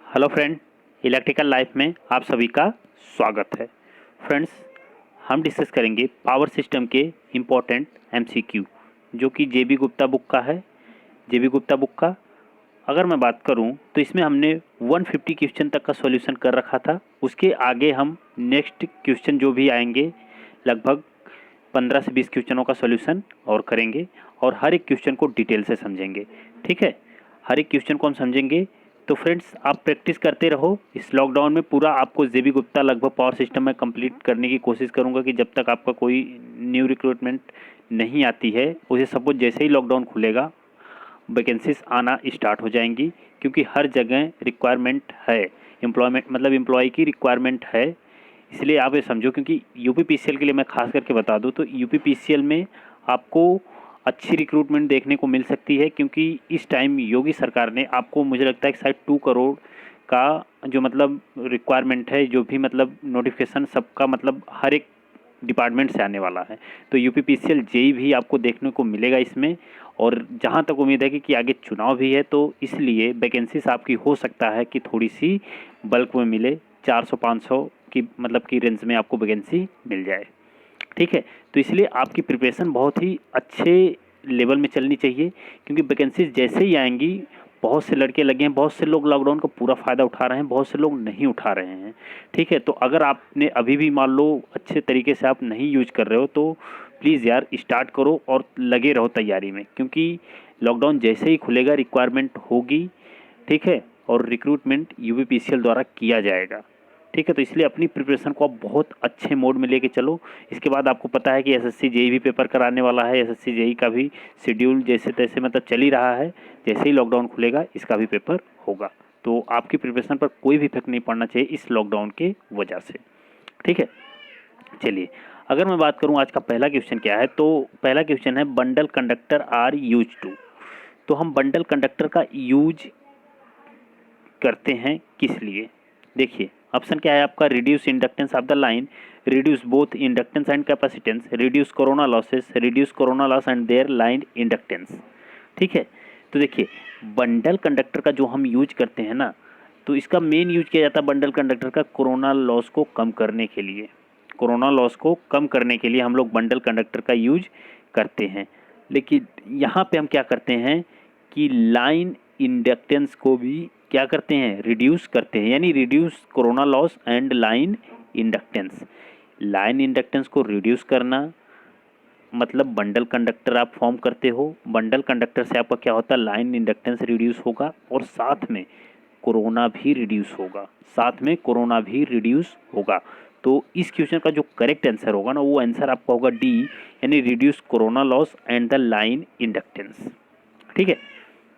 Hello friend, electrical life में आप सभी का स्वागत है। फ्रेंड्स, हम डिस्कस करेंगे पावर सिस्टम के इम्पोर्टेंट एमसीक्यू जो कि जेबी गुप्ता बुक का है। जेबी गुप्ता बुक का अगर मैं बात करूं तो इसमें हमने 150 क्वेश्चन तक का सॉल्यूशन कर रखा था। उसके आगे हम नेक्स्ट क्वेश्चन जो भी आएंगे लगभग 15 से 20 क्वेश्चनों का सॉल्यूशन और करेंगे और हर एक क्वेश्चन को डिटेल से समझेंगे। ठीक है, हर एक क्वेश्चन को हम समझेंगे। तो फ्रेंड्स, आप प्रैक्टिस करते रहो। इस लॉकडाउन में पूरा आपको जेबी गुप्ता लगभग पावर सिस्टम में कंप्लीट करने की कोशिश करूंगा कि जब तक आपका कोई न्यू रिक्रूटमेंट नहीं आती है, उसे सपोज जैसे ही लॉकडाउन खुलेगा वैकेंसीज आना स्टार्ट हो जाएंगी, क्योंकि हर जगह रिक्वायरमेंट है। एम्प्लॉयमेंट मतलब एम्प्लॉय की रिक्वायरमेंट है। इसलिए आप ये समझो, क्योंकि यूपीपीसीएल के लिए मैं खास करके बता दूं तो यूपीपीसीएल में आपको अच्छी रिक्रूटमेंट देखने को मिल सकती है, क्योंकि इस टाइम योगी सरकार ने आपको, मुझे लगता है कि शायद 2 करोड़ का जो मतलब रिक्वायरमेंट है, जो भी मतलब नोटिफिकेशन सबका मतलब हर एक डिपार्टमेंट से आने वाला है। तो यूपीपीसीएल जेई भी आपको देखने को मिलेगा इसमें। और जहाँ तक उम्मीद है कि आगे चुनाव भी है, तो इसलिए वैकेंसीज आपकी हो सकता है कि थोड़ी सी बल्क में मिले। 400-500 की मतलब की रेंज में आपको वैकेंसी मिल जाए। ठीक है, तो इसलिए आपकी प्रिपरेशन बहुत ही अच्छे लेवल में चलनी चाहिए, क्योंकि वैकेंसीज जैसे ही आएंगी, बहुत से लड़के लगे हैं, बहुत से लोग लॉकडाउन का पूरा फ़ायदा उठा रहे हैं, बहुत से लोग नहीं उठा रहे हैं। ठीक है, तो अगर आपने अभी भी मान लो अच्छे तरीके से आप नहीं यूज कर रहे हो, तो प्लीज़ यार स्टार्ट करो और लगे रहो तैयारी में, क्योंकि लॉकडाउन जैसे ही खुलेगा रिक्वायरमेंट होगी। ठीक है, और रिक्रूटमेंट यूपीपीसीएल द्वारा किया जाएगा। ठीक है, तो इसलिए अपनी प्रिपरेशन को आप बहुत अच्छे मोड में लेके चलो। इसके बाद आपको पता है कि एसएससी जेई भी पेपर कराने वाला है। एसएससी जेई का भी शेड्यूल जैसे तैसे मतलब चल ही रहा है। जैसे ही लॉकडाउन खुलेगा इसका भी पेपर होगा, तो आपकी प्रिपरेशन पर कोई भी इफेक्ट नहीं पड़ना चाहिए इस लॉकडाउन के वजह से। ठीक है, चलिए अगर मैं बात करूं आज का पहला क्वेश्चन क्या है, तो पहला क्वेश्चन है bundle conductor are use to. तो हम बंडल कंडक्टर का यूज करते हैं किस लिए? देखिए, ऑप्शन क्या है आपका, reduce inductance of the line, reduce both inductance and capacitance, reduce corona losses, reduce corona loss and their line inductance. ठीक है, तो देखिए बंडल कंडक्टर का जो हम यूज करते हैं ना, तो इसका मेन यूज किया जाता है बंडल कंडक्टर का कोरोना लॉस को कम करने के लिए। कोरोना लॉस को कम करने के लिए हम लोग बंडल कंडक्टर का यूज करते हैं। लेकिन यहाँ पे हम क्या करते हैं कि लाइन इंडक्टेंस को भी क्या करते हैं, रिड्यूस करते हैं, यानी reduce corona loss and line inductance. Line inductance को रिड्यूस करना मतलब बंडल कंडक्टर आप फॉर्म करते हो। बंडल कंडक्टर से आपका क्या होता है, लाइन इंडक्टेंस रिड्यूस होगा और साथ में कोरोना भी रिड्यूस होगा, साथ में कोरोना भी रिड्यूस होगा। तो इस क्वेश्चन का जो करेक्ट आंसर होगा ना, वो आंसर आपका होगा डी, यानी reduce corona loss and the line inductance. ठीक है,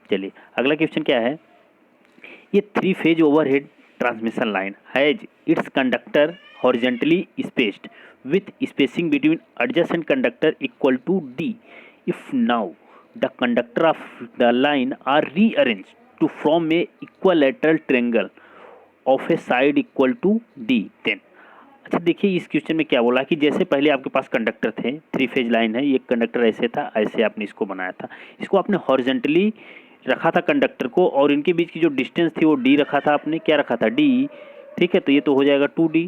चलिए अगला क्वेश्चन क्या है, ये 3 phase overhead transmission line has its conductor horizontally spaced with spacing between adjacent conductor equal to d if now the conductor of the line are rearranged to form a equilateral triangle of a side equal to d then। अच्छा देखिए, इस question में क्या बोला कि जैसे पहले आपके पास कंडक्टर थे, 3 फेज लाइन है, ये कंडक्टर ऐसे था, ऐसे आपने इसको बनाया था, इसको आपने हॉरिजेंटली रखा था कंडक्टर को, और इनके बीच की जो डिस्टेंस थी वो डी रखा था आपने, क्या रखा था, डी। ठीक है, तो ये तो हो जाएगा 2d।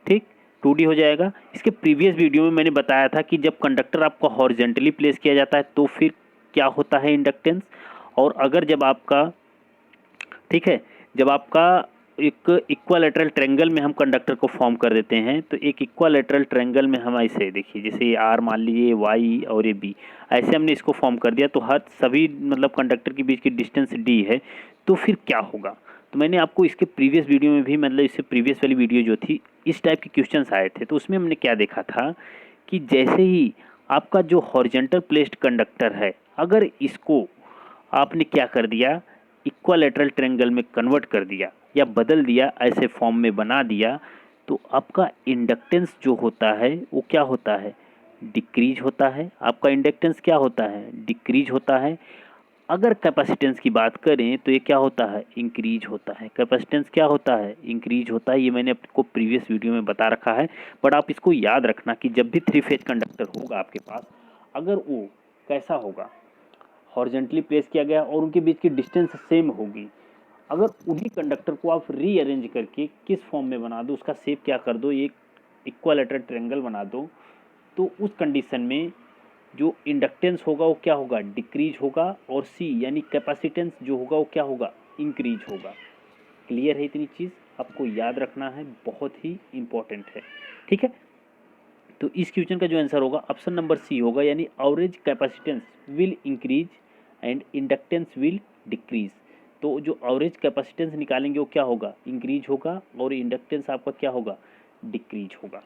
ठीक, 2d हो जाएगा। इसके प्रीवियस वीडियो में मैंने बताया था कि जब कंडक्टर आपका हॉरिजेंटली प्लेस किया जाता है तो फिर क्या होता है, इंडक्टेंस। और अगर जब आपका, ठीक है, जब आपका एक इक्वालेटरल ट्रायंगल में हम कंडक्टर को फॉर्म कर देते हैं, तो एक इक्वालेटरल ट्रायंगल में हम ऐसे देखिए, जैसे ये आर मान लीजिए, वाई और ये बी, ऐसे हमने इसको फॉर्म कर दिया, तो हर सभी मतलब कंडक्टर के बीच की डिस्टेंस डी है। तो फिर क्या होगा, तो मैंने आपको इसके प्रीवियस वीडियो में भी, मतलब इससे प्रीवियस वाली वीडियो जो थी, इस टाइप के क्वेश्चंस आए थे, तो उसमें हमने क्या देखा था कि जैसे ही आपका जो हॉरिजेंटल प्लेस्ड कंडक्टर है, अगर इसको आपने क्या कर दिया, इक्वालेटरल ट्रायंगल में कन्वर्ट कर दिया या बदल दिया, ऐसे फॉर्म में बना दिया, तो आपका इंडक्टेंस जो होता है वो क्या होता है, डिक्रीज होता है। आपका इंडक्टेंस क्या होता है, डिक्रीज होता है। अगर कैपेसिटेंस की बात करें तो ये क्या होता है, इंक्रीज होता है। कैपेसिटेंस क्या होता है, इंक्रीज होता है। ये मैंने आपको प्रीवियस वीडियो में बता रखा है, बट आप इसको याद रखना कि जब भी 3 फेज कंडक्टर होगा आपके पास, अगर वो कैसा होगा, हॉरिजेंटली प्लेस किया गया और उनके बीच की डिस्टेंस सेम होगी, अगर उन्हीं कंडक्टर को आप रीअरेंज करके किस फॉर्म में बना दो, उसका शेप क्या कर दो, एक इक्वालेटरल ट्रायंगल बना दो, तो उस कंडीशन में जो इंडक्टेंस होगा वो क्या होगा, डिक्रीज होगा, और सी यानी कैपेसिटेंस जो होगा वो क्या होगा, इंक्रीज होगा। क्लियर है? इतनी चीज़ आपको याद रखना है, बहुत ही इंपॉर्टेंट है। ठीक है, तो इस क्वेश्चन का जो आंसर होगा ऑप्शन नंबर सी होगा, यानी average capacitance will increase and inductance will decrease. तो जो एवरेज कैपेसिटेंस निकालेंगे वो क्या होगा, इंक्रीज होगा, और इंडक्टेंस आपका क्या होगा, डिक्रीज होगा।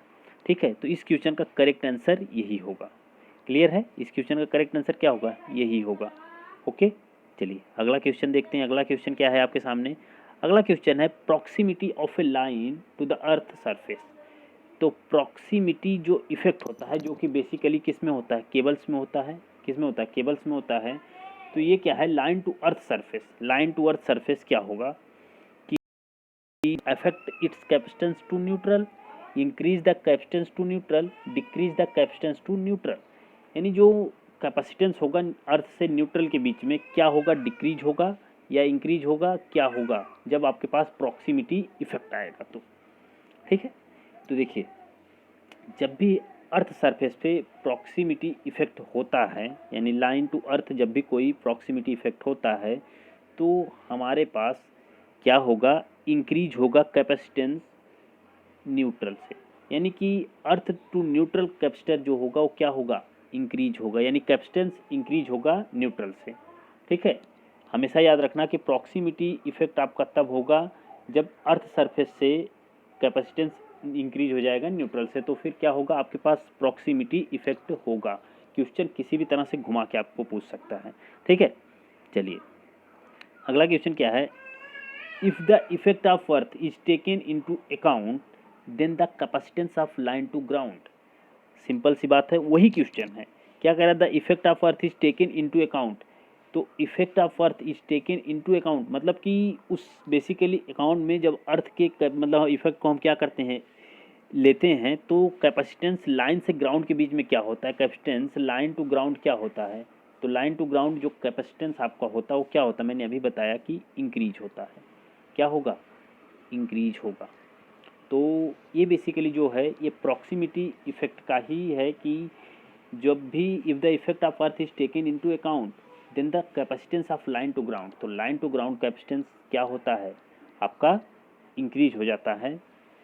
ठीक है, तो इस क्वेश्चन का करेक्ट आंसर यही होगा। क्लियर है? इस क्वेश्चन का करेक्ट आंसर क्या होगा, यही होगा। ओके, चलिए अगला क्वेश्चन देखते हैं। अगला क्वेश्चन क्या है आपके सामने? अगला क्वेश्चन है proximity of a line to the earth surface. तो प्रॉक्सिमिटी जो इफेक्ट होता है, जो कि बेसिकली किस में होता है, केबल्स में होता है। किस में होता है, केबल्स में होता है। तो ये क्या है, line to earth surface. Line to earth surface क्या होगा कि affect its capacitance to neutral, increase the capacitance to neutral, decrease the capacitance to neutral. यानी जो कैपेसिटेंस होगा अर्थ से न्यूट्रल के बीच में क्या होगा, डिक्रीज होगा या इंक्रीज होगा, क्या होगा जब आपके पास प्रॉक्सिमिटी इफेक्ट आएगा तो। ठीक है, तो देखिए जब भी अर्थ सरफेस पे प्रॉक्सिमिटी इफेक्ट होता है, यानी लाइन टू अर्थ जब भी कोई प्रॉक्सिमिटी इफेक्ट होता है, तो हमारे पास क्या होगा, इंक्रीज होगा कैपेसिटेंस न्यूट्रल से। यानी कि अर्थ टू न्यूट्रल कैपेसिटर जो होगा वो क्या होगा, इंक्रीज होगा, यानी कैपेसिटेंस इंक्रीज होगा न्यूट्रल से। ठीक है, हमेशा याद रखना कि प्रॉक्सिमिटी इफेक्ट आपका तब होगा जब अर्थ सरफेस से कैपेसिटेंस इंक्रीज हो जाएगा न्यूट्रल से, तो फिर क्या होगा, आपके पास प्रॉक्सिमिटी इफेक्ट होगा। क्वेश्चन किसी भी तरह से घुमा के आपको पूछ सकता है। ठीक है, चलिए अगला क्वेश्चन क्या है, if the effect of earth is taken into account then the capacitance of line to ground. Simple सी बात है, वही क्वेश्चन है। क्या कह रहा है, the effect of earth is taken into account. तो effect of earth is taken into account मतलब कि उस बेसिकली अकाउंट में जब अर्थ के मतलब इफेक्ट को हम क्या करते हैं, लेते हैं, तो कैपेसिटेंस लाइन से ग्राउंड के बीच में क्या होता है, कैपेसिटेंस लाइन टू ग्राउंड क्या होता है। तो लाइन टू ग्राउंड जो कैपेसिटेंस आपका होता है वो क्या होता है, मैंने अभी बताया कि इंक्रीज होता है। क्या होगा, इंक्रीज होगा। तो ये बेसिकली जो है ये प्रॉक्सिमिटी इफेक्ट का ही है कि जब भी if the effect of earth is taken into account then the capacitance of line to ground. तो लाइन टू ग्राउंड कैपेसिटेंस क्या होता है, आपका इंक्रीज हो जाता है।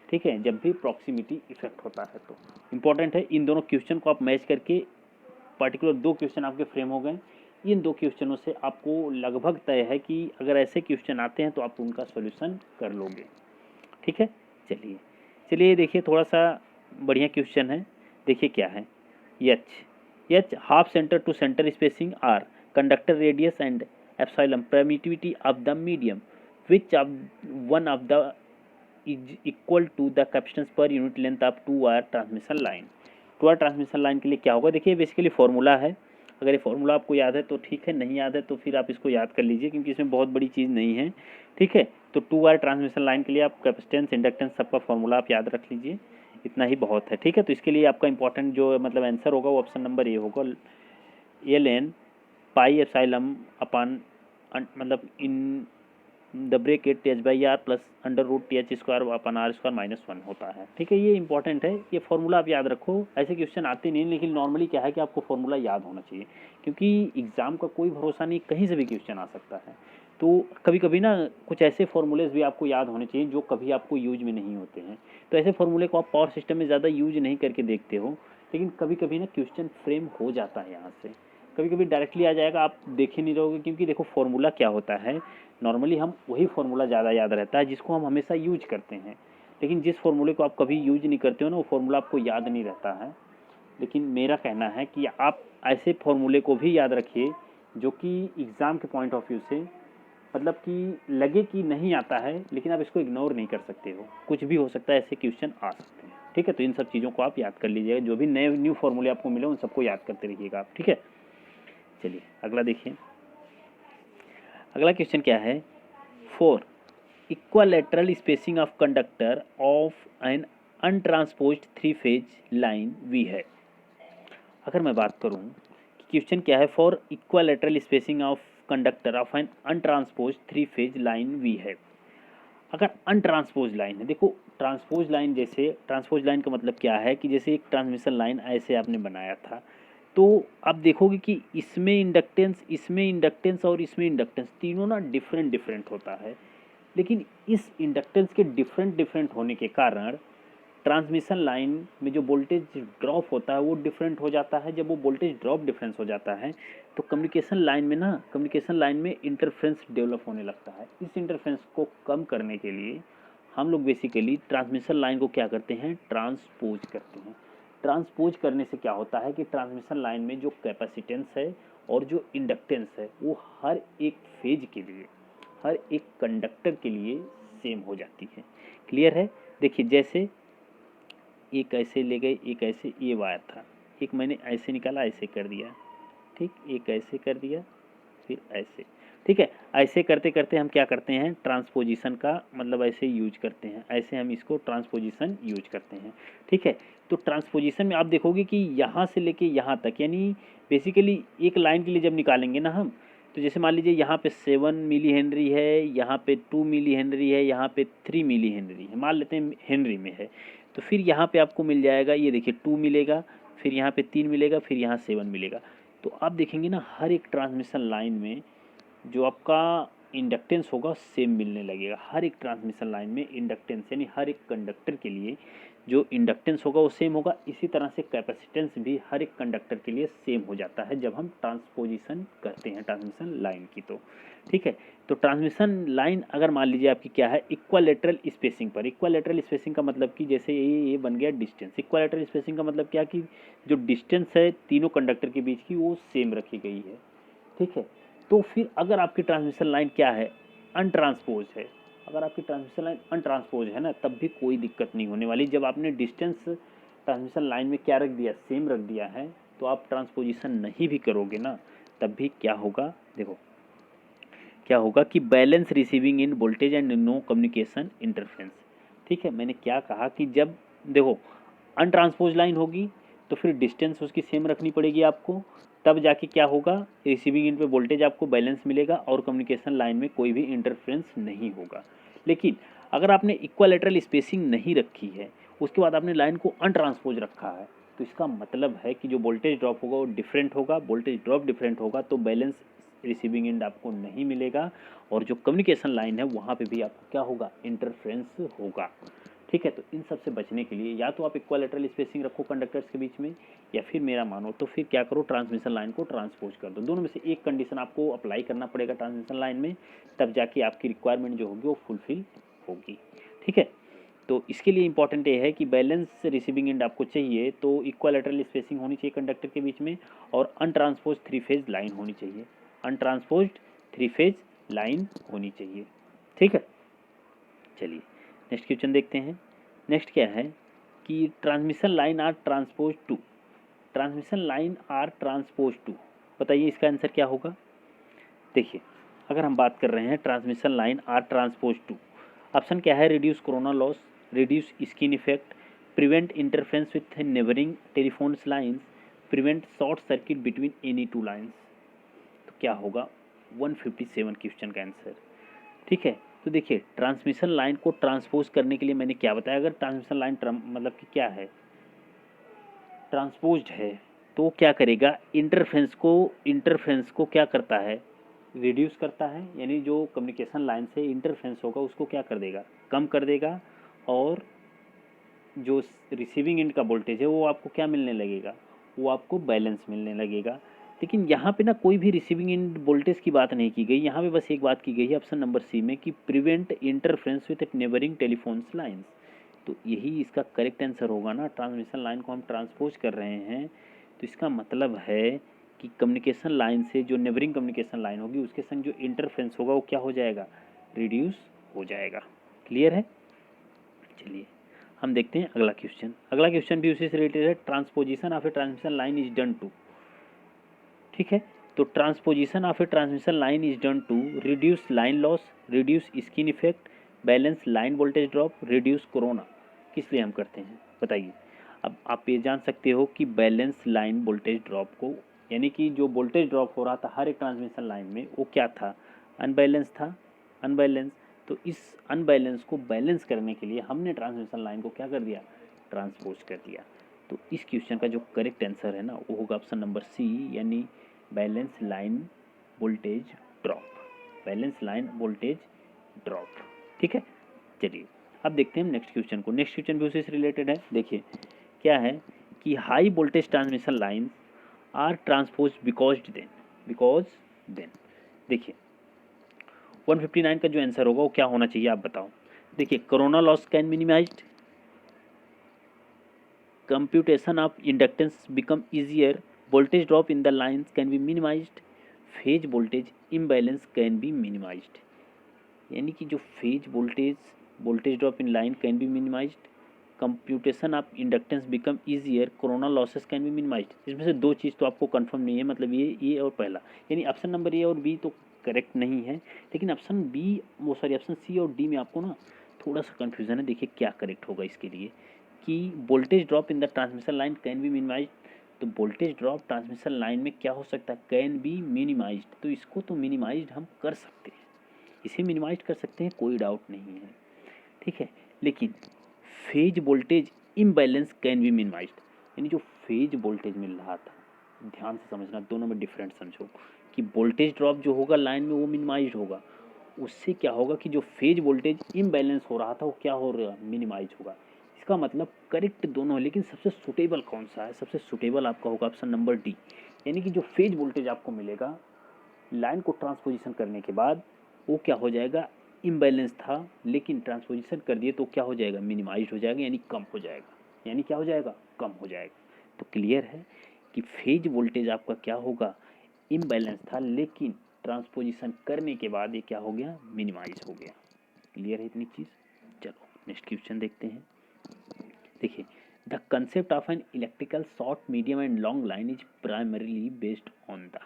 ठीक है, जब भी प्रॉक्सिमिटी इफेक्ट होता है तो इंपॉर्टेंट है। इन दोनों क्वेश्चन को आप मैच करके, पर्टिकुलर दो क्वेश्चन आपके फ्रेम हो गए, इन दो क्वेश्चनों से आपको लगभग तय है कि अगर ऐसे क्वेश्चन आते हैं तो आप उनका सॉल्यूशन कर लोगे। ठीक है, चलिए चलिए देखिए थोड़ा सा बढ़िया क्वेश्चन है, देखिए क्या है। H half centre to centre spacing are conductor radius and epsilon permittivity of the medium which of one of the is equal to the capacitance per unit length of 2 wire transmission line. 2 wire transmission line के लिए क्या होगा, देखिए basically formula है। अगर ये formula आपको याद है तो ठीक है, नहीं याद है तो फिर आप इसको याद कर लीजिए क्योंकि इसमें बहुत बड़ी चीज़ नहीं है। ठीक है, तो 2 वायर ट्रांसमिशन लाइन के लिए आप कैपेसिटेंस, इंडक्टेंस सबका फॉर्मूला आप याद रख लीजिए, इतना ही बहुत है। ठीक है, तो इसके लिए आपका इंपॉर्टेंट जो मतलब आंसर होगा वो ऑप्शन नंबर ए होगा, L N pi epsilon upon मतलब in the bracket H by R plus under root T H square upon R square -1 होता है। ठीक है, ये इंपॉर्टेंट है, ये फॉर्मूला आप याद रखो। ऐसे क्वेश्चन आते नहीं, लेकिन नॉर्मली क्या है कि आपको फॉर्मूला याद होना चाहिए क्योंकि एग्जाम का कोई भरोसा नहीं, कहीं से भी क्वेश्चन आ सकता है। तो कभी कभी ना कुछ ऐसे फॉर्मूलेज भी आपको याद होने चाहिए जो कभी आपको यूज में नहीं होते हैं। तो ऐसे फॉर्मूले को आप पावर सिस्टम में ज़्यादा यूज नहीं करके देखते हो, लेकिन कभी कभी ना क्वेश्चन फ्रेम हो जाता है यहाँ से, कभी कभी डायरेक्टली आ जाएगा, आप देखे नहीं रहोगे। क्योंकि देखो फॉर्मूला क्या होता है, नॉर्मली हम वही फॉर्मूला ज़्यादा याद रहता है जिसको हम हमेशा यूज करते हैं, लेकिन जिस फॉर्मूले को आप कभी यूज नहीं करते हो ना वो फॉर्मूला आपको याद नहीं रहता है। लेकिन मेरा कहना है कि आप ऐसे फॉर्मूले को भी याद रखिए जो कि एग्ज़ाम के पॉइंट ऑफ व्यू से मतलब कि लगे कि नहीं आता है, लेकिन आप इसको इग्नोर नहीं कर सकते हो, कुछ भी हो सकता है, ऐसे क्वेश्चन आ सकते हैं। ठीक है, तो इन सब चीज़ों को आप याद कर लीजिएगा, जो भी नए न्यू फॉर्मूले आपको मिले उन सबको याद करते रहिएगा आप। ठीक है, चलिए अगला देखिए। अगला क्वेश्चन क्या है, 4 equilateral spacing of conductor of an untransposed 3 phase line we है। अगर मैं बात करूं कि क्वेश्चन क्या है, for equilateral spacing of conductor of an untranspose 3 phase line we have. अगर अनट्रांसपोज लाइन है, देखो ट्रांसपोज लाइन, जैसे ट्रांसपोज लाइन का मतलब क्या है कि जैसे एक ट्रांसमिशन लाइन ऐसे आपने बनाया था, तो आप देखोगे कि इसमें इंडक्टेंस और इसमें इंडक्टेंस तीनों ना डिफरेंट डिफरेंट होता है। लेकिन इस इंडक्टेंस के डिफरेंट डिफरेंट होने के कारण ट्रांसमिशन लाइन में जो वोल्टेज ड्रॉप होता है वो डिफरेंट हो जाता है। जब वो वोल्टेज ड्रॉप डिफरेंस हो जाता है तो कम्युनिकेशन लाइन में इंटरफेरेंस डेवलप होने लगता है। इस इंटरफेरेंस को कम करने के लिए हम लोग बेसिकली ट्रांसमिशन लाइन को क्या करते हैं, ट्रांसपोज करते हैं। ट्रांसपोज करने से क्या होता है कि ट्रांसमिशन लाइन में जो कैपेसिटेंस है और जो इंडक्टेंस है वो हर एक फेज के लिए, हर एक कंडक्टर के लिए सेम हो जाती है। क्लियर है? देखिए जैसे एक ऐसे ले गए, एक ऐसे, ये वायर था, एक मैंने ऐसे निकाला, ऐसे कर दिया, ठीक, एक ऐसे कर दिया, फिर ऐसे, ठीक है। ऐसे करते करते हम क्या करते हैं, ट्रांसपोजिशन का मतलब ऐसे यूज करते हैं, ऐसे हम इसको ट्रांसपोजिशन यूज करते हैं, ठीक है। तो ट्रांसपोजिशन में आप देखोगे कि यहाँ से लेके यहाँ तक, यानी बेसिकली एक लाइन के लिए जब निकालेंगे ना हम, तो जैसे मान लीजिए यहाँ पे 7 मिली हेनरी है, यहाँ पे 2 मिली हेनरी है, यहाँ पे 3 मिली हेनरी है, मान लेते हैं हेनरी में है, तो फिर यहाँ पे आपको मिल जाएगा, ये देखिए 2 मिलेगा, फिर यहाँ पे 3 मिलेगा, फिर यहाँ 7 मिलेगा। तो आप देखेंगे ना हर एक ट्रांसमिशन लाइन में जो आपका इंडक्टेंस होगा सेम मिलने लगेगा। हर एक ट्रांसमिशन लाइन में इंडक्टेंस, यानी हर एक कंडक्टर के लिए जो इंडक्टेंस होगा वो सेम होगा। इसी तरह से कैपेसिटेंस भी हर एक कंडक्टर के लिए सेम हो जाता है जब हम ट्रांसपोजिशन करते हैं ट्रांसमिशन लाइन की, तो ठीक है। तो ट्रांसमिशन लाइन अगर मान लीजिए आपकी क्या है, इक्वालेटरल स्पेसिंग पर, इक्वालेटरल स्पेसिंग का मतलब कि जैसे ये बन गया डिस्टेंस, इक्वालेटरल स्पेसिंग का मतलब क्या कि जो डिस्टेंस है तीनों कंडक्टर के बीच की वो सेम रखी गई है, ठीक है। तो फिर अगर आपकी ट्रांसमिशन लाइन क्या है, अनट्रांसपोज है, अगर आपकी ट्रांसमिशन लाइन अनट्रांसपोज है ना, तब भी कोई दिक्कत नहीं होने वाली। जब आपने डिस्टेंस ट्रांसमिशन लाइन में क्या रख दिया, सेम रख दिया है, तो आप ट्रांसपोजिशन नहीं भी करोगे ना, तब भी क्या होगा, देखो क्या होगा कि balance receiving end voltage and no communication interference, ठीक है। मैंने क्या कहा कि जब देखो अनट्रांसपोज लाइन होगी तो फिर डिस्टेंस उसकी सेम रखनी पड़ेगी आपको, तब जाके क्या होगा, रिसीविंग एंड पे वोल्टेज आपको बैलेंस मिलेगा और कम्युनिकेशन लाइन में कोई भी इंटरफेरेंस नहीं होगा। लेकिन अगर आपने इक्वालेटरल स्पेसिंग नहीं रखी है, उसके बाद आपने लाइन को अनट्रांसपोज रखा है, तो इसका मतलब है कि जो वोल्टेज ड्रॉप होगा वो डिफरेंट होगा, वोल्टेज ड्रॉप डिफरेंट होगा तो बैलेंस रिसीविंग एंड आपको नहीं मिलेगा, और जो कम्युनिकेशन लाइन है वहाँ पे भी आपको क्या होगा, इंटरफेरेंस होगा, ठीक है। तो इन सब से बचने के लिए या तो आप इक्वालेटरल स्पेसिंग रखो कंडक्टर्स के बीच में, या फिर मेरा मानो तो फिर क्या करो, ट्रांसमिशन लाइन को ट्रांसपोज कर दो। दोनों में से एक कंडीशन आपको अप्लाई करना पड़ेगा ट्रांसमिशन लाइन में, तब जाके आपकी रिक्वायरमेंट जो होगी वो फुलफिल होगी, ठीक है। तो इसके लिए इंपॉर्टेंट ये है कि बैलेंस रिसीविंग एंड आपको चाहिए तो इक्वालेटरल स्पेसिंग होनी चाहिए कंडक्टर के बीच में, और अनट्रांसपोज 3 फेज लाइन होनी चाहिए, अनट्रांसपोज 3 फेज लाइन होनी चाहिए, ठीक है। चलिए नेक्स्ट क्वेश्चन देखते हैं। नेक्स्ट क्या है कि transmission line are transpose to, transmission line are transpose to, बताइए इसका आंसर क्या होगा। देखिए अगर हम बात कर रहे हैं transmission line are transpose to, option क्या है, reduce corona loss, reduce skin effect, prevent interference with neighbouring telephones lines, prevent short circuit between any two lines. तो क्या होगा 157 क्वेश्चन का आंसर, ठीक है। तो देखिए ट्रांसमिशन लाइन को ट्रांसपोज करने के लिए मैंने क्या बताया, अगर ट्रांसमिशन लाइन मतलब कि क्या है, ट्रांसपोज्ड है, तो क्या करेगा, इंटरफेरेंस को क्या करता है, रिड्यूस करता है, यानी जो कम्युनिकेशन लाइन से इंटरफेरेंस होगा उसको क्या कर देगा, कम कर देगा, और जो रिसीविंग एंड का वोल्टेज है वो आपको क्या मिलने लगेगा, वो आपको बैलेंस मिलने लगेगा। लेकिन यहाँ पे ना कोई भी रिसीविंग एंड वोल्टेज की बात नहीं की गई, यहाँ पे बस एक बात की गई है ऑप्शन नंबर सी में कि prevent interference with neighbouring telephones lines. तो यही इसका करेक्ट आंसर होगा ना, ट्रांसमिशन लाइन को हम ट्रांसपोज कर रहे हैं तो इसका मतलब है कि कम्युनिकेशन लाइन से जो नेबरिंग कम्युनिकेशन लाइन होगी उसके संग जो इंटरफेरेंस होगा वो क्या हो जाएगा, रिड्यूस हो जाएगा। क्लियर है? चलिए हम देखते हैं अगला क्वेश्चन। अगला क्वेश्चन भी उसी से रिलेटेड है, transposition of a transmission line is done to, ठीक है। तो transposition of a transmission line is done to reduce line loss, reduce skin effect, balance line voltage drop, reduce corona. किस लिए हम करते हैं बताइए। अब आप ये जान सकते हो कि बैलेंस लाइन वोल्टेज ड्रॉप को यानी कि जो वोल्टेज ड्रॉप हो रहा था हर एक ट्रांसमिशन लाइन में वो क्या था, अनबैलेंस था, अनबैलेंस। तो इस अनबैलेंस को बैलेंस करने के लिए हमने ट्रांसमिशन लाइन को क्या कर दिया, ट्रांसपोज कर दिया। तो इस क्वेश्चन का जो करेक्ट आंसर है ना वो होगा ऑप्शन नंबर सी, यानी balance line voltage drop, balance line voltage drop. ठीक है, चलिए अब देखते हैं नेक्स्ट क्वेश्चन को। नेक्स्ट क्वेश्चन भी उसी से रिलेटेड है। देखिए क्या है कि high voltage transmission line are transpose because then देखिए 159 का जो आंसर होगा वो क्या होना चाहिए आप बताओ। देखिए corona loss can minimised, computation of inductance become easier, voltage drop in the lines can be minimized, phase voltage imbalance can be minimized। यानी कि जो phase voltage drop in line can be minimised, computation of inductance become easier, corona losses can be minimised. इसमें से दो चीज़ तो आपको confirm नहीं है, मतलब ये और पहला, यानी ऑप्शन नंबर ए और बी तो करेक्ट नहीं है, लेकिन ऑप्शन बी वो सॉरी ऑप्शन सी और डी में आपको ना थोड़ा सा कन्फ्यूज़न है। देखिए क्या करेक्ट होगा इसके लिए कि voltage drop in the transmission line can be minimised. तो वोल्टेज ड्रॉप ट्रांसमिशन लाइन में क्या हो सकता है, कैन बी मिनिमाइज्ड। तो इसको तो मिनिमाइज्ड हम कर सकते हैं, इसे मिनिमाइज कर सकते हैं, कोई डाउट नहीं है। ठीक है, लेकिन phase voltage imbalance can be minimised, यानी जो फेज वोल्टेज मिल रहा था, ध्यान से समझना, दोनों में डिफरेंट समझो कि वोल्टेज ड्रॉप जो होगा लाइन में वो मिनिमाइज होगा, उससे क्या होगा कि जो फेज वोल्टेज इम्बैलेंस हो रहा था वो क्या हो रहा, मिनिमाइज होगा। इसका मतलब करेक्ट दोनों है, लेकिन सबसे सुटेबल कौन सा है, सबसे सुटेबल आपका होगा ऑप्शन नंबर डी, यानी कि जो फेज वोल्टेज आपको मिलेगा लाइन को ट्रांसपोजिशन करने के बाद वो क्या हो जाएगा, इम्बैलेंस था लेकिन ट्रांसपोजिशन कर दिए तो क्या हो जाएगा, मिनिमाइज हो जाएगा, यानी कम हो जाएगा, यानी क्या हो जाएगा, कम हो जाएगा। तो क्लियर है कि फेज वोल्टेज आपका क्या होगा, इम्बैलेंस था लेकिन ट्रांसपोजिशन करने के बाद ये क्या हो गया, मिनिमाइज हो गया। क्लियर है इतनी चीज़। चलो नेक्स्ट क्वेश्चन देखते हैं। देखिए the concept of an electrical short medium and long line is primarily based on the,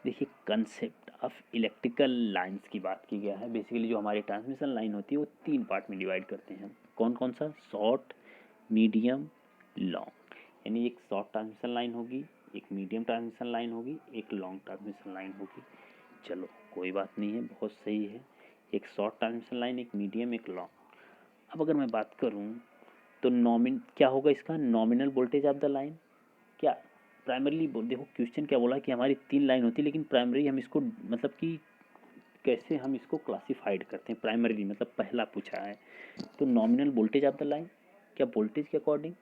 देखिए कंसेप्ट ऑफ इलेक्ट्रिकल लाइंस की बात की गया है। बेसिकली जो हमारी ट्रांसमिशन लाइन होती है वो तीन पार्ट में डिवाइड करते हैं। कौन कौन सा, शॉर्ट, मीडियम, लॉन्ग। यानी एक शॉर्ट ट्रांसमिशन लाइन होगी, एक मीडियम ट्रांसमिशन लाइन होगी, एक लॉन्ग ट्रांसमिशन लाइन होगी। चलो कोई बात नहीं है, बहुत सही है, एक शॉर्ट ट्रांसमिशन लाइन, एक मीडियम, एक लॉन्ग। अब अगर मैं बात करूँ तो क्या होगा इसका, nominal voltage of the line, क्या प्राइमरीली देखो क्वेश्चन क्या बोला कि हमारी तीन लाइन होती है, लेकिन प्राइमरी हम इसको मतलब कि कैसे हम इसको क्लासिफाइड करते हैं, प्राइमरी मतलब पहला पूछा है। तो nominal voltage of the line, क्या वोल्टेज के according,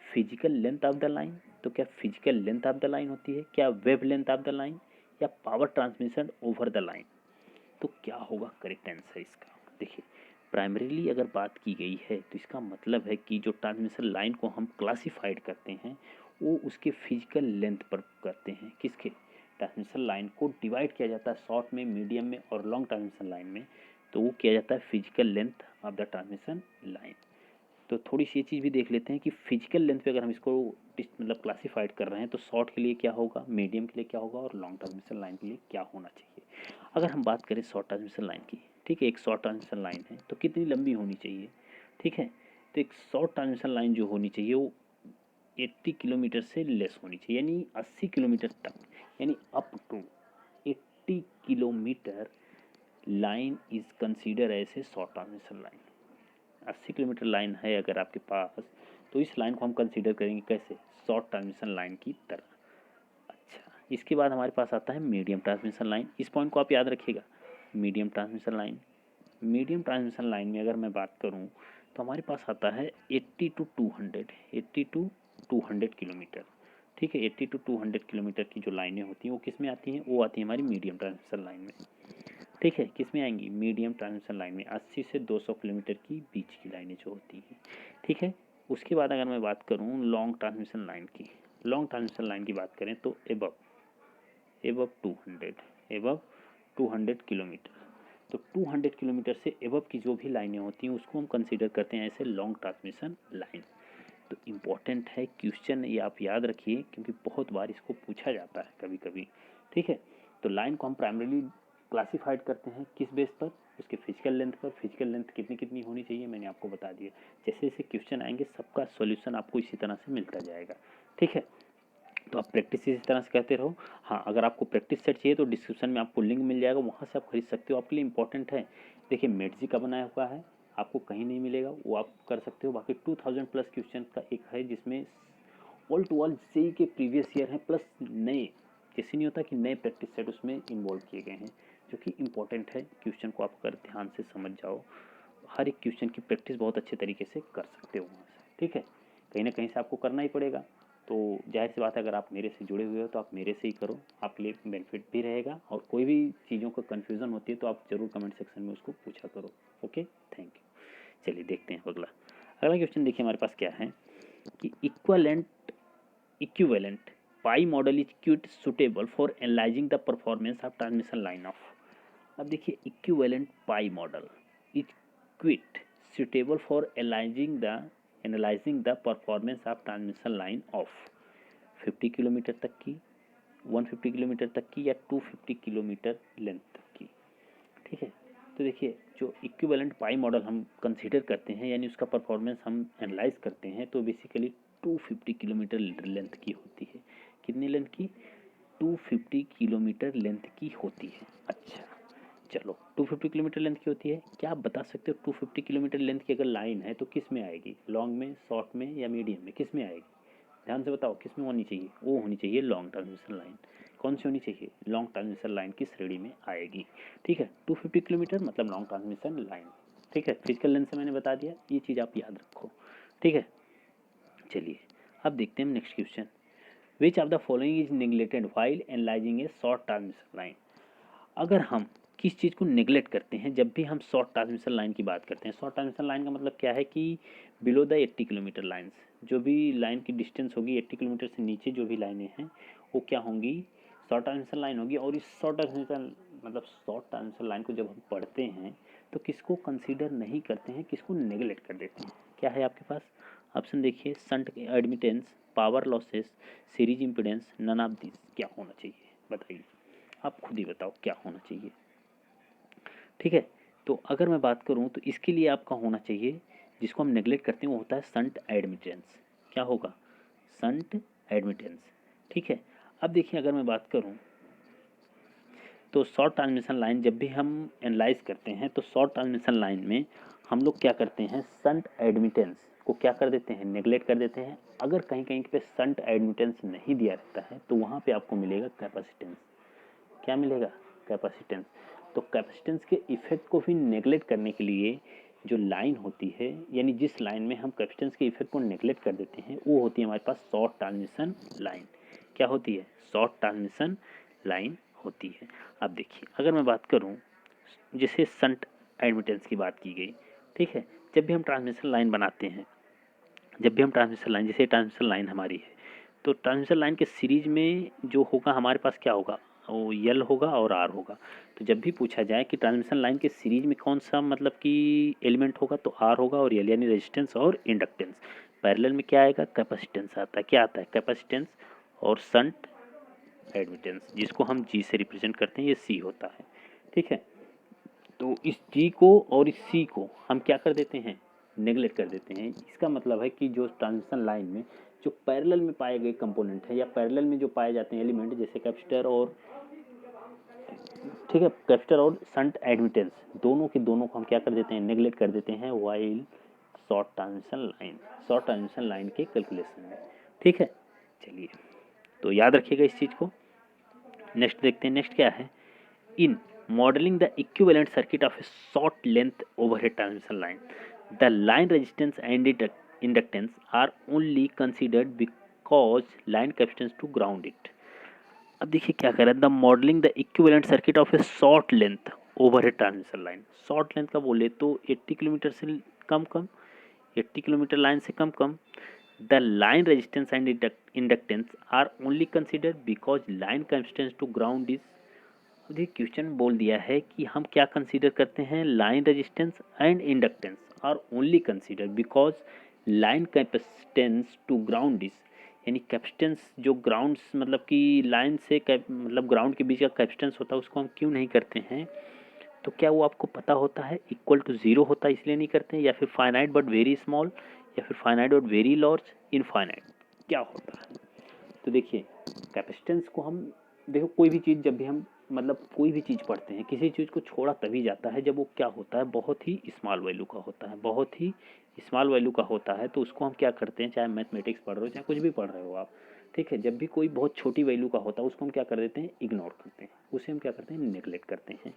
physical length of the line, तो क्या physical length of the line होती है, क्या wave length of the line, या power transmission over the line. तो क्या होगा करेक्ट आंसर इसका। देखिए प्राइमरीली अगर बात की गई है तो इसका मतलब है कि जो ट्रांसमिशन लाइन को हम क्लासिफाइड करते हैं वो उसके फिजिकल लेंथ पर करते हैं। किसके, ट्रांसमिशन लाइन को डिवाइड किया जाता है शॉर्ट में, मीडियम में और लॉन्ग ट्रांसमिशन लाइन में, तो वो किया जाता है physical length of the transmission line. तो थोड़ी सी ये चीज़ भी देख लेते हैं कि फिजिकल लेंथ पे अगर हम इसको मतलब क्लासिफाइड कर रहे हैं तो शॉर्ट के लिए क्या होगा, मीडियम के लिए क्या होगा और लॉन्ग ट्रांसमिशन लाइन के लिए क्या होना चाहिए। अगर हम बात करें शॉर्ट ट्रांसमिशन लाइन की, ठीक है, एक शॉर्ट ट्रांसमिशन लाइन है तो कितनी लंबी होनी चाहिए, ठीक है, तो एक शॉर्ट ट्रांसमिशन लाइन जो होनी चाहिए वो 80 किलोमीटर से लेस होनी चाहिए, यानी 80 किलोमीटर तक, यानी up to 80 kilometre line is consider as a short transmission line. 80 kilometre line है अगर आपके पास तो इस लाइन को हम कंसीडर करेंगे कैसे, शॉर्ट ट्रांसमिशन लाइन की तरह। अच्छा, इसके बाद हमारे पास आता है मीडियम ट्रांसमिशन लाइन। इस पॉइंट को आप याद रखिएगा, medium transmission line. Medium transmission line में अगर मैं बात करूं तो हमारे पास आता है 80 टू 200 किलोमीटर, ठीक है, 80 टू 200 किलोमीटर की जो लाइनें होती हैं वो किस में आती हैं, वो आती हैं हमारी मीडियम ट्रांसमिशन लाइन में। ठीक है, किस में आएंगी, मीडियम ट्रांसमिशन लाइन में 80 से 200 किलोमीटर की बीच की लाइनें जो होती हैं। ठीक है, उसके बाद अगर मैं बात करूं लॉन्ग ट्रांसमिशन लाइन की, लॉन्ग ट्रांसमिशन लाइन की बात करें तो एबव 200 किलोमीटर। तो 200 किलोमीटर से एबव की जो भी लाइनें होती हैं उसको हम कंसीडर करते हैं ऐसे लॉन्ग ट्रांसमिशन लाइन। तो इम्पॉर्टेंट है क्वेश्चन, ये आप याद रखिए क्योंकि बहुत बार इसको पूछा जाता है कभी कभी। ठीक है, तो लाइन को हम प्राइमरीली क्लासिफाइड करते हैं किस बेस पर, उसके फिजिकल लेंथ पर। फिजिकल लेंथ कितनी कितनी होनी चाहिए मैंने आपको बता दिया। जैसे जैसे क्वेश्चन आएंगे सबका सॉल्यूशन आपको इसी तरह से मिलता जाएगा। ठीक है, तो आप प्रैक्टिस इसी तरह से करते रहो। हाँ, अगर आपको प्रैक्टिस सेट चाहिए तो डिस्क्रिप्शन में आपको लिंक मिल जाएगा, वहाँ से आप खरीद सकते हो, आपके लिए इंपॉर्टेंट है। देखिए मेटजी का बनाया हुआ है, आपको कहीं नहीं मिलेगा, वो आप कर सकते हो। बाकी 2000 प्लस क्वेश्चन का एक है जिसमें ऑल टू ऑल जेई के प्रीवियस ईयर हैं प्लस नए, जैसे नहीं होता कि नए प्रैक्टिस सेट उसमें इन्वॉल्व किए गए हैं, जो कि इंपॉर्टेंट है। क्वेश्चन को आप अगर ध्यान से समझ जाओ, हर एक क्वेश्चन की प्रैक्टिस बहुत अच्छे तरीके से कर सकते हो वहाँ से, ठीक है। कहीं ना कहीं से आपको करना ही पड़ेगा, तो जाहिर सी बात है अगर आप मेरे से जुड़े हुए हो तो आप मेरे से ही करो, आपके लिए बेनिफिट भी रहेगा। और कोई भी चीज़ों का कन्फ्यूज़न होती है तो आप ज़रूर कमेंट सेक्शन में उसको पूछा करो। Okay, thank you. चलिए देखते हैं अगला। अगला क्वेश्चन देखिए हमारे पास क्या है कि equivalent pi model is cute suitable for analysing the performance of transmission line of. अब देखिए equivalent pi model is quit suitable for analyzing the performance of transmission line of 50 kilometre तक की, 150 किलोमीटर तक की या 250 किलोमीटर लेंथ तक की, ठीक है। तो देखिए जो इक्विवेलेंट पाई मॉडल हम कंसीडर करते हैं यानी उसका परफॉर्मेंस हम एनालाइज करते हैं तो बेसिकली 250 किलोमीटर लेंथ की होती है। कितनी लेंथ की? 250 किलोमीटर लेंथ की होती है। अच्छा चलो 250 किलोमीटर लेंथ की होती है। क्या आप बता सकते हो 250 किलोमीटर लेंथ की अगर लाइन है तो किस में आएगी? लॉन्ग में, शॉर्ट में या मीडियम में, किस में आएगी? ध्यान से बताओ किस में होनी चाहिए? वो होनी चाहिए लॉन्ग ट्रांसमिशन लाइन। कौन सी होनी चाहिए? लॉन्ग ट्रांसमिशन लाइन की श्रेणी में आएगी, ठीक है। 250 किलोमीटर मतलब लॉन्ग ट्रांसमिशन लाइन, ठीक है। फिजिकल लेंथ से मैंने बता दिया, ये चीज़ आप याद रखो, ठीक है। चलिए अब देखते हैं next question. Which of the following is neglected while analysing A short transmission line. अगर हम किस चीज़ को नेग्लेक्ट करते हैं जब भी हम शॉर्ट ट्रांसमिशन लाइन की बात करते हैं? शॉर्ट ट्रांसमिशन लाइन का मतलब क्या है कि बिलो द 80 किलोमीटर लाइन्स, जो भी लाइन की डिस्टेंस होगी 80 किलोमीटर से नीचे जो भी लाइनें हैं वो क्या होंगी? शॉर्ट ट्रांसमिशन लाइन होगी। और इस शॉर्ट ट्रांसमिशन लाइन को जब हम पढ़ते हैं तो किसको कंसीडर नहीं करते हैं, किसको नेग्लेक्ट कर देते हैं? क्या है आपके पास ऑप्शन? देखिए shunt admittance, power losses, series impedance, none of this. क्या होना चाहिए बताइए, आप खुद ही बताओ क्या होना चाहिए, ठीक है। तो अगर मैं बात करूं तो इसके लिए आपका होना चाहिए, जिसको हम नेग्लेक्ट करते हैं वो होता है शंट एडमिटेंस। क्या होगा? शंट एडमिटेंस, ठीक है। अब देखिए अगर मैं बात करूं तो शॉर्ट ट्रांसमिशन लाइन जब भी हम एनालाइज करते हैं तो शॉर्ट ट्रांसमिशन लाइन में हम लोग क्या करते हैं? शंट एडमिटेंस को क्या कर देते हैं? नेग्लेक्ट कर देते हैं। अगर कहीं कहीं पे शंट एडमिटेंस नहीं दिया रहता है तो वहाँ पे आपको मिलेगा कैपेसिटेंस। क्या मिलेगा? कैपेसिटेंस। तो कैपेसिटेंस के इफेक्ट को भी नेग्लेक्ट करने के लिए जो लाइन होती है, यानी जिस लाइन में हम कैपेसिटेंस के इफेक्ट को नेग्लेक्ट कर देते हैं, वो होती है हमारे पास शॉर्ट ट्रांसमिशन लाइन। क्या होती है? शॉर्ट ट्रांसमिशन लाइन होती है। अब देखिए अगर मैं बात करूं, जैसे शंट एडमिटेंस की बात की गई, ठीक है। जब भी हम ट्रांसमिशन लाइन बनाते हैं, जैसे ट्रांसमिशन लाइन हमारी है, तो ट्रांसमिशन लाइन के सीरीज में जो होगा हमारे पास क्या होगा? वो यल होगा और आर होगा। तो जब भी पूछा जाए कि ट्रांसमिशन लाइन के सीरीज में कौन सा मतलब कि एलिमेंट होगा, तो आर होगा और यल, यानी रेजिस्टेंस और इंडक्टेंस। पैरेलल में क्या आएगा? कैपेसिटेंस आता है। क्या आता है? कैपेसिटेंस। और शंट एडमिटेंस, जिसको हम जी से रिप्रेजेंट करते हैं, ये सी होता है, ठीक है। तो इस जी को और इस सी को हम क्या कर देते हैं? नेग्लेक्ट कर देते हैं। इसका मतलब है कि जो ट्रांसमिशन लाइन में जो पैरेलल में पाए गए कंपोनेंट है या पैरेलल में जो पाए जाते हैं एलिमेंट, जैसे कैपेसिटर और, ठीक है, कैपेसिटर और शंट एडमिटेंस, दोनों के दोनों को हम क्या कर देते हैं? नेग्लेक्ट कर देते हैं व्हाइल शॉर्ट ट्रांसमिशन लाइन के कैलकुलेशन में, ठीक है। चलिए तो याद रखिएगा इस चीज़ को। नेक्स्ट देखते हैं, नेक्स्ट क्या है? इन modeling the equivalent circuit of a short length overhead transmission line, the line resistance and inductance are only considered because line capacitance to ground it. अब देखिए क्या कर रहा है, the modelling the equivalent circuit of A short length overhead transmission line. Short length का बोले तो 80 kilometre से कम 80 किलोमीटर लाइन से कम, the line resistance and inductance are only considered because line capacitance to ground is. देखिए question बोल दिया है कि हम क्या कंसीडर करते हैं? Line resistance and inductance are only consider because line capacitance to ground is, यानी कैपेसिटेंस जो ग्राउंड मतलब कि लाइन से मतलब ग्राउंड के बीच का कैपेसिटेंस होता है उसको हम क्यों नहीं करते हैं? तो क्या वो आपको पता होता है इक्वल टू जीरो होता है इसलिए नहीं करते हैं, या फिर फाइनाइट बट वेरी स्मॉल, या फिर finite but very large, infinite, क्या होता है? तो देखिए कैपेसिटेंस को हम देखो, कोई भी चीज़ जब भी हम मतलब कोई भी चीज़ पढ़ते हैं, किसी चीज़ को छोड़ा तभी जाता है जब वो क्या होता है, बहुत ही स्मॉल वैल्यू का होता है, बहुत ही स्मॉल वैल्यू का होता है। तो उसको हम क्या करते हैं, चाहे मैथमेटिक्स पढ़ रहे हो चाहे कुछ भी पढ़ रहे हो आप, ठीक है, जब भी कोई बहुत छोटी वैल्यू का होता है उसको हम क्या कर देते हैं, इग्नोर करते हैं, उसे हम क्या करते हैं, नेगलेक्ट करते हैं।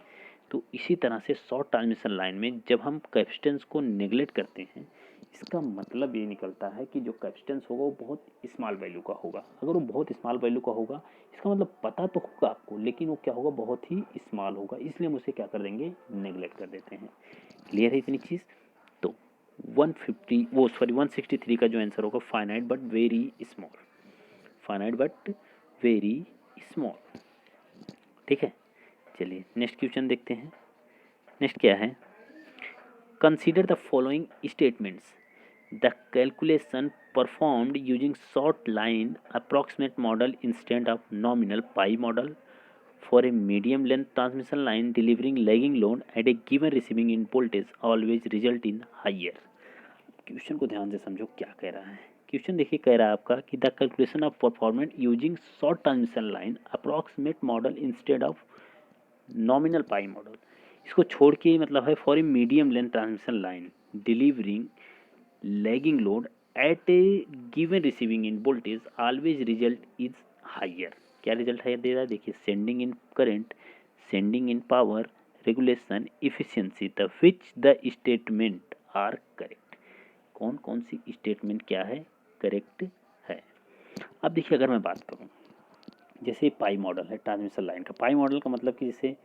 तो इसी तरह से शॉर्ट ट्रांसमिशन लाइन में जब हम कैपेसिटेंस को नेगलेक्ट करते हैं, इसका मतलब ये निकलता है कि जो कैपेसिटेंस होगा वो बहुत स्मॉल वैल्यू का होगा। अगर वो बहुत स्मॉल वैल्यू का होगा, इसका मतलब पता तो होगा आपको, लेकिन वो क्या होगा, बहुत ही स्मॉल होगा, इसलिए हम उसे क्या कर देंगे, नेगलेक्ट कर देते हैं। क्लियर है इतनी चीज़? तो 163 का जो आंसर होगा, finite but very small, finite but very small. ठीक है, चलिए नेक्स्ट क्वेश्चन देखते हैं। नेक्स्ट क्या है, consider the following statements, the calculation performed using short line approximate model instead of nominal pi model for a medium length transmission line delivering lagging load at a given receiving end voltage always result in higher। Question को ध्यान से समझो क्या कह रहा है। Question देखिए, कह रहा है आपका कि the calculation of performance using short transmission line approximate model instead of nominal pi model. इसको छोड़ के मतलब है for a medium length transmission line delivering lagging load at a given receiving end voltage always result is higher. क्या result higher दे रहा है, देखिए, sending end current, sending end power, regulation, efficiency, the which the statement are correct. कौन कौन सी statement क्या है, correct है। अब देखिए, अगर मैं बात करूं, जैसे पाई मॉडल है ट्रांसमिशन लाइन का, पाई मॉडल का मतलब कि जैसे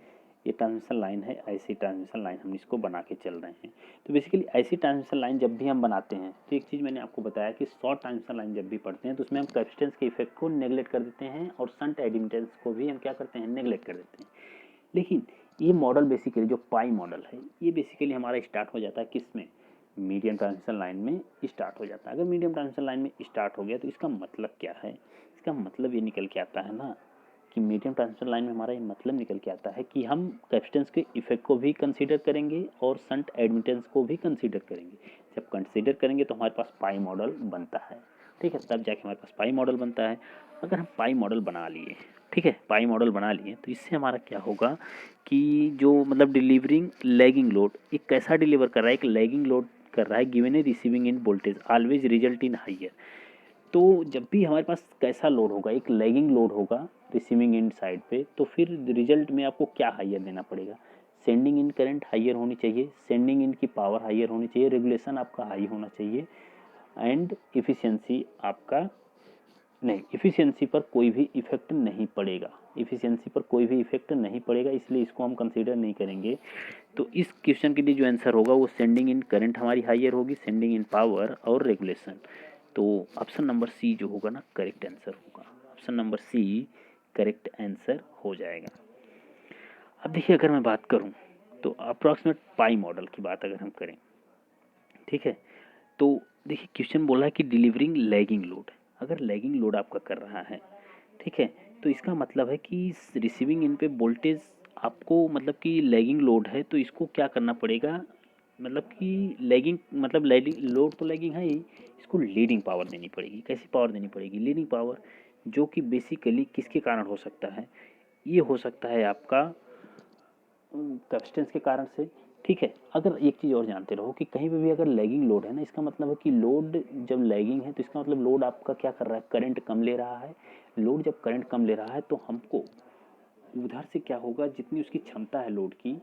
ये ट्रांसमिशन लाइन है, ऐसी ट्रांसमिशन लाइन हम इसको बना के चल रहे हैं। तो बेसिकली ऐसी ट्रांसमिशन लाइन जब भी हम बनाते हैं, तो एक चीज़ मैंने आपको बताया कि शॉर्ट ट्रांसमिशन लाइन जब भी पढ़ते हैं तो उसमें हम कैपेसिटेंस के इफेक्ट को नेगलेक्ट कर देते हैं और शंट एडमिटेंस को भी हम क्या करते हैं, नेगलेक्ट कर देते हैं। लेकिन ये मॉडल बेसिकली जो पाई मॉडल है, ये बेसिकली हमारा स्टार्ट हो जाता है किस में, मीडियम ट्रांसमिशन लाइन में स्टार्ट हो जाता है। अगर मीडियम ट्रांसमिशन लाइन में स्टार्ट हो गया तो इसका मतलब क्या है, इसका मतलब ये निकल के आता है ना कि मीडियम ट्रांसमिशन लाइन में हमारा ये मतलब निकल के आता है कि हम कैपेसिटेंस के इफेक्ट को भी कंसीडर करेंगे और शंट एडमिटेंस को भी कंसीडर करेंगे। जब कंसीडर करेंगे तो हमारे पास पाई मॉडल बनता है, ठीक है, तब जाके हमारे पास पाई मॉडल बनता है। अगर हम पाई मॉडल बना लिए, ठीक है, पाई मॉडल बना लिए, तो इससे हमारा क्या होगा कि जो मतलब डिलीवरिंग लैगिंग लोड, एक कैसा डिलीवर कर रहा है, एक लैगिंग लोड कर रहा है given A receiving end voltage always result in higher. तो जब भी हमारे पास कैसा लोड होगा, एक लैगिंग लोड होगा रिसीविंग एंड साइड पे, तो फिर रिजल्ट में आपको क्या हाइयर देना पड़ेगा, सेंडिंग इन करंट हाइयर होनी चाहिए, सेंडिंग इन की पावर हाइयर होनी चाहिए, रेगुलेशन आपका हाई होना चाहिए, एंड इफिशियंसी आपका नहीं, इफिशियंसी पर कोई भी इफेक्ट नहीं पड़ेगा, इफिशियंसी पर कोई भी इफेक्ट नहीं पड़ेगा, इसलिए इसको हम कंसीडर नहीं करेंगे। तो इस क्वेश्चन के लिए जो आंसर होगा वो सेंडिंग इन करंट हमारी हाइयर होगी, सेंडिंग इन पावर और रेगुलेशन। तो ऑप्शन नंबर सी जो होगा ना, करेक्ट आंसर होगा, option number C correct answer हो जाएगा। अब देखिए, अगर मैं बात करूं तो अप्रॉक्सीमेट पाई मॉडल की बात अगर हम करें, ठीक है, तो देखिए क्वेश्चन बोला है कि डिलीवरिंग लैगिंग लोड, अगर लैगिंग लोड आपका कर रहा है, ठीक है, तो इसका मतलब है कि रिसीविंग इन पे वोल्टेज आपको मतलब कि लैगिंग लोड है, तो इसको क्या करना पड़ेगा, मतलब कि लैगिंग मतलब लैगिंग लोड तो लैगिंग है ही, इसको लीडिंग पावर देनी पड़ेगी। कैसी पावर देनी पड़ेगी, लीडिंग पावर, जो कि बेसिकली किसके कारण हो सकता है, ये हो सकता है आपका कैपेसिटेंस के कारण से, ठीक है। अगर एक चीज़ और जानते रहो कि कहीं पे भी अगर लैगिंग लोड है ना, इसका मतलब है कि लोड जब लैगिंग है तो इसका मतलब लोड आपका क्या कर रहा है, करंट कम ले रहा है। लोड जब करंट कम ले रहा है तो हमको उधर से क्या होगा, जितनी उसकी क्षमता है लोड की,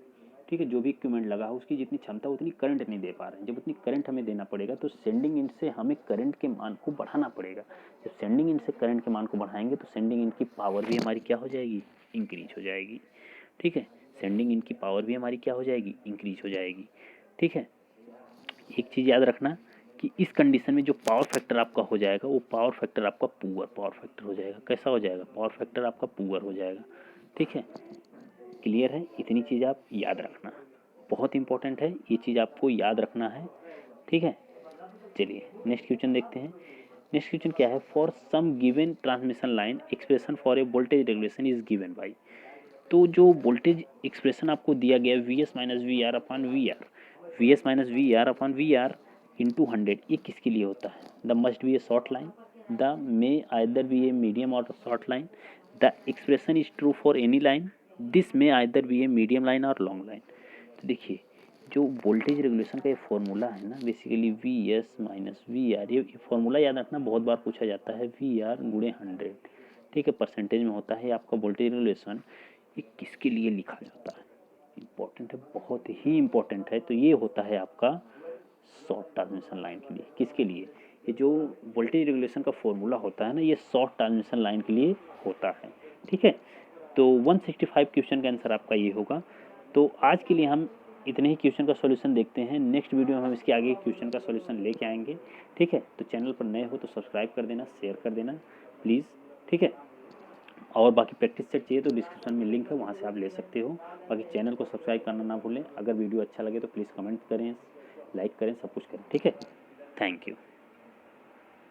ठीक है, जो भी इक्विपमेंट लगा है उसकी जितनी क्षमता उतनी करंट नहीं दे पा रहे हैं। जब उतनी करंट हमें देना पड़ेगा तो सेंडिंग इन से हमें करंट के मान को बढ़ाना पड़ेगा। जब सेंडिंग इन से करंट के मान को बढ़ाएंगे तो सेंडिंग इन की पावर भी हमारी क्या हो जाएगी, इंक्रीज हो जाएगी, ठीक है, सेंडिंग इन की पावर भी हमारी क्या हो जाएगी, इंक्रीज हो जाएगी, ठीक है। एक चीज़ याद रखना कि इस कंडीशन में जो पावर फैक्टर आपका हो जाएगा वो पावर फैक्टर आपका पुअर पावर फैक्टर हो जाएगा। कैसा हो जाएगा, पावर फैक्टर आपका पुअर हो जाएगा, ठीक है। क्लियर है, इतनी चीज़ आप याद रखना, बहुत इंपॉर्टेंट है, ये चीज़ आपको याद रखना है, ठीक है। चलिए नेक्स्ट क्वेश्चन देखते हैं। नेक्स्ट क्वेश्चन क्या है, for some given transmission line expression for a voltage regulation is given by. तो जो वोल्टेज एक्सप्रेशन आपको दिया गया V S minus V R upon V R, V S minus V R upon V R into 100, ये किसके लिए होता है, the must be a short line, the may either be a medium or short line, the expression is true for any line, this may either be a medium line और long line. तो देखिए जो voltage regulation का ये formula है ना, basically V S minus V R, ये formula याद रखना, बहुत बार पूछा जाता है, वी आर गुणे 100, ठीक है, परसेंटेज में होता है आपका वोल्टेज रेगुलेशन। ये किसके लिए लिखा जाता है, इम्पोर्टेंट है, बहुत ही इम्पोर्टेंट है। तो ये होता है आपका शॉर्ट ट्रांसमिशन लाइन के लिए। किसके लिए, ये जो वोल्टेज रेगुलेशन का फॉर्मूला होता है ना, ये शॉर्ट ट्रांसमिशन लाइन के लिए होता है, ठीक है। तो 165 क्वेश्चन का आंसर आपका ये होगा। तो आज के लिए हम इतने ही क्वेश्चन का सॉल्यूशन देखते हैं, नेक्स्ट वीडियो में हम इसके आगे क्वेश्चन का सॉल्यूशन लेके आएंगे, ठीक है। तो चैनल पर नए हो तो सब्सक्राइब कर देना, शेयर कर देना प्लीज़, ठीक है। और बाकी प्रैक्टिस सेट चाहिए तो डिस्क्रिप्शन में लिंक है, वहाँ से आप ले सकते हो। बाकी चैनल को सब्सक्राइब करना ना भूलें। अगर वीडियो अच्छा लगे तो प्लीज़ कमेंट करें, लाइक करें, सब कुछ करें, ठीक है। Thank you.